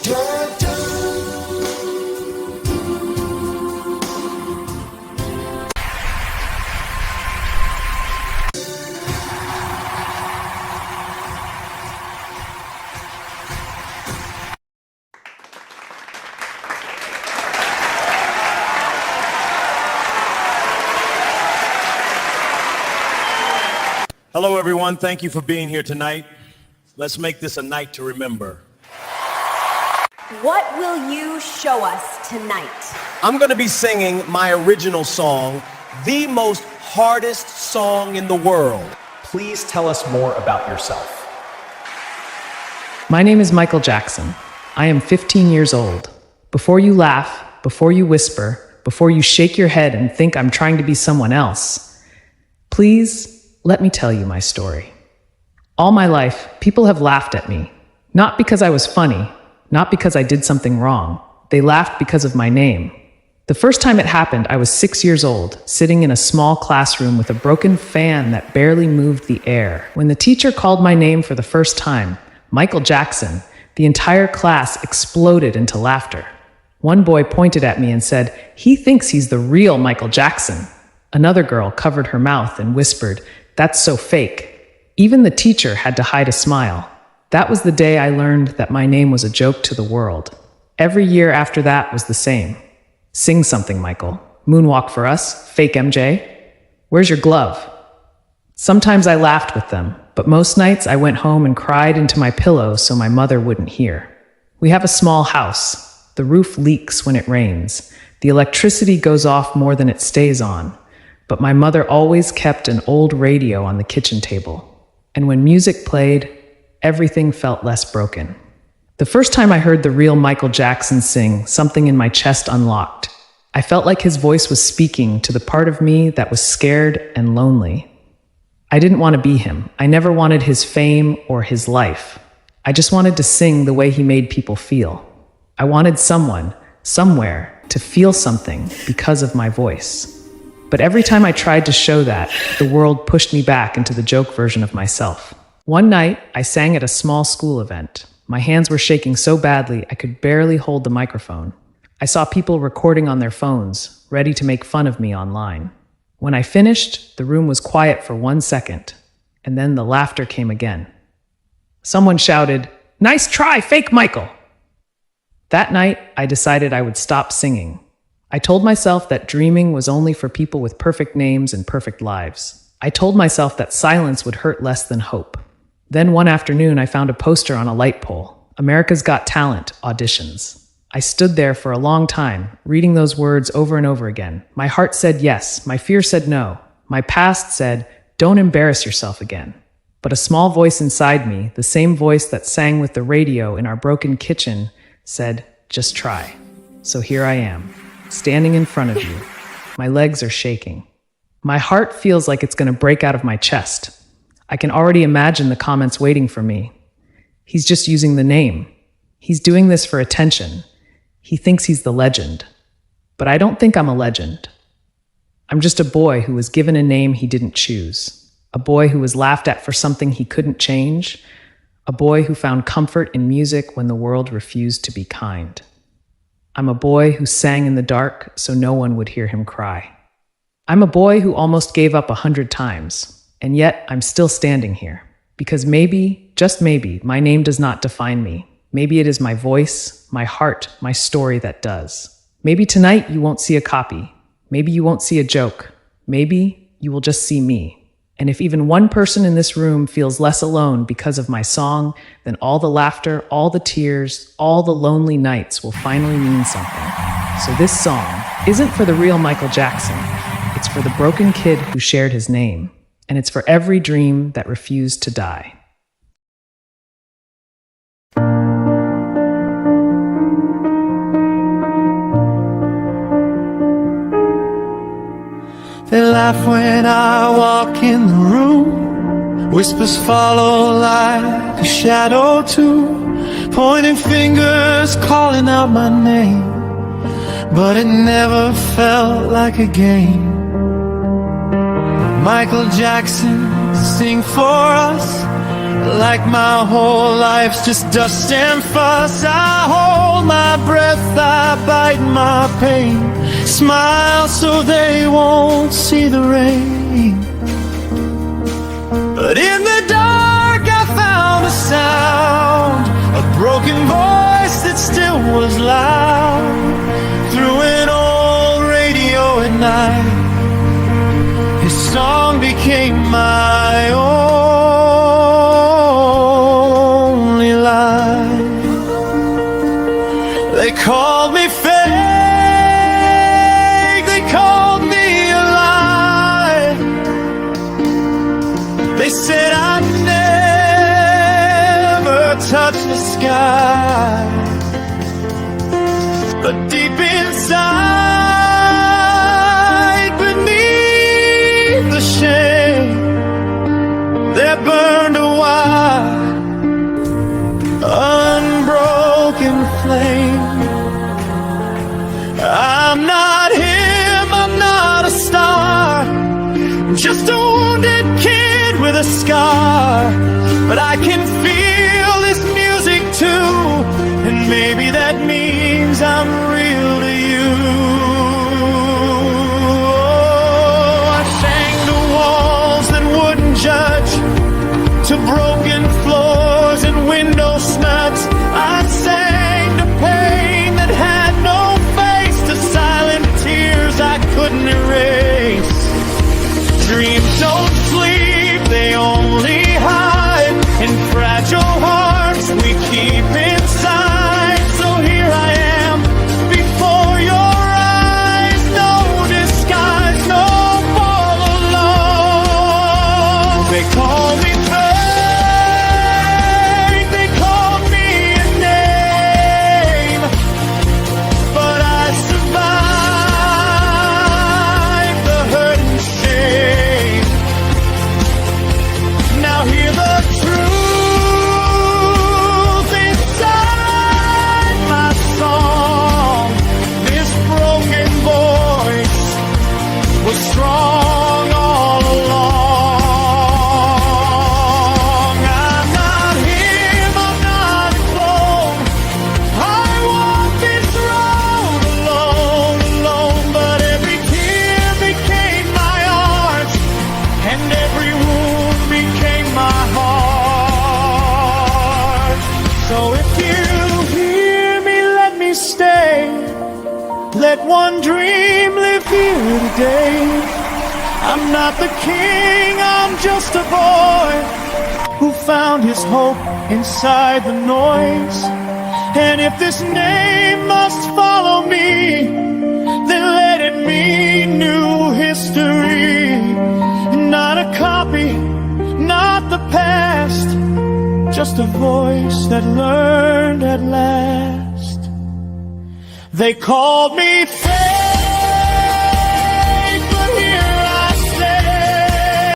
Hello, everyone. Thank you for being here tonight. Let's make this a night to remember. What will you show us tonight? I'm going to be singing my original song, the most hardest song in the world. Please tell us more about yourself. My name is Michael Jackson. I am 15 years old. Before you laugh, before you whisper, before you shake your head and think I'm trying to be someone else, please let me tell you my story. All my life, people have laughed at me. Not because I was funny, not because I did something wrong. They laughed because of my name. The first time it happened, I was 6 years old, sitting in a small classroom with a broken fan that barely moved the air. When the teacher called my name for the first time, Michael Jackson, the entire class exploded into laughter. One boy pointed at me and said, "He thinks he's the real Michael Jackson." Another girl covered her mouth and whispered, "That's so fake." Even the teacher had to hide a smile. That was the day I learned that my name was a joke to the world. Every year after that was the same. Sing something, Michael. Moonwalk for us, fake MJ. Where's your glove? Sometimes I laughed with them, but most nights I went home and cried into my pillow so my mother wouldn't hear. We have a small house. The roof leaks when it rains. The electricity goes off more than it stays on. But my mother always kept an old radio on the kitchen table. And when music played, everything felt less broken. The first time I heard the real Michael Jackson sing, something in my chest unlocked. I felt like his voice was speaking to the part of me that was scared and lonely. I didn't want to be him. I never wanted his fame or his life. I just wanted to sing the way he made people feel. I wanted someone, somewhere, to feel something because of my voice. But every time I tried to show that, the world pushed me back into the joke version of myself. One night, I sang at a small school event. My hands were shaking so badly I could barely hold the microphone. I saw people recording on their phones, ready to make fun of me online. When I finished, the room was quiet for 1 second, and then the laughter came again. Someone shouted, "Nice try, fake Michael!" That night, I decided I would stop singing. I told myself that dreaming was only for people with perfect names and perfect lives. I told myself that silence would hurt less than hope. Then one afternoon, I found a poster on a light pole. America's Got Talent auditions. I stood there for a long time, reading those words over and over again. My heart said yes. My fear said no. My past said, don't embarrass yourself again. But a small voice inside me, the same voice that sang with the radio in our broken kitchen, said, just try. So here I am, standing in front of you. My legs are shaking. My heart feels like it's going to break out of my chest. I can already imagine the comments waiting for me. He's just using the name. He's doing this for attention. He thinks he's the legend. But I don't think I'm a legend. I'm just a boy who was given a name he didn't choose. A boy who was laughed at for something he couldn't change. A boy who found comfort in music when the world refused to be kind. I'm a boy who sang in the dark so no one would hear him cry. I'm a boy who almost gave up 100 times, and yet I'm still standing here. Because maybe, just maybe, my name does not define me. Maybe it is my voice, my heart, my story that does. Maybe tonight you won't see a copy. Maybe you won't see a joke. Maybe you will just see me. And if even one person in this room feels less alone because of my song, then all the laughter, all the tears, all the lonely nights will finally mean something. So this song isn't for the real Michael Jackson. It's for the broken kid who shared his name. And it's for every dream that refused to die. They laugh when I walk in the room. Whispers follow like a shadow too. Pointing fingers, calling out my name. But it never felt like a game. Michael Jackson, sing for us. Like my whole life's just dust and fuss. I hope hide my pain. Smile so they won't see the rain. But in the dark I found a sound, a broken voice that still was loud. Through an old radio at night, his song became my only life. They called me fake, they called me a lie. They said I'd never touch the sky. But deep inside, beneath the shade, there burned a wide, unbroken flame. I'm not him, I'm not a star, just a wounded kid with a scar. But I can feel this music too, and maybe that means I'm real to you. Oh, I sang to walls that wouldn't judge, to broken floors and window snuds. I sang to pain that had no face, to silent tears I couldn't erase. Dreams don't sleep, they only hide in fragile hearts we keep inside. So here I am before your eyes, no disguise, no fall alone. They call me fake, they call me a name, but I survived the hurt and shame. Now hear the truth inside my song. This broken voice was strong all along. I'm not him, I'm not alone. I walk this road alone, alone. But every tear became my art, and every wound became my heart. So if you hear me, let me stay. Let one dream live here today. I'm not the king, I'm just a boy who found his hope inside the noise. And if this name must follow me, then let it mean new history. Not a copy, not the past, just a voice that learned at last. They called me fake.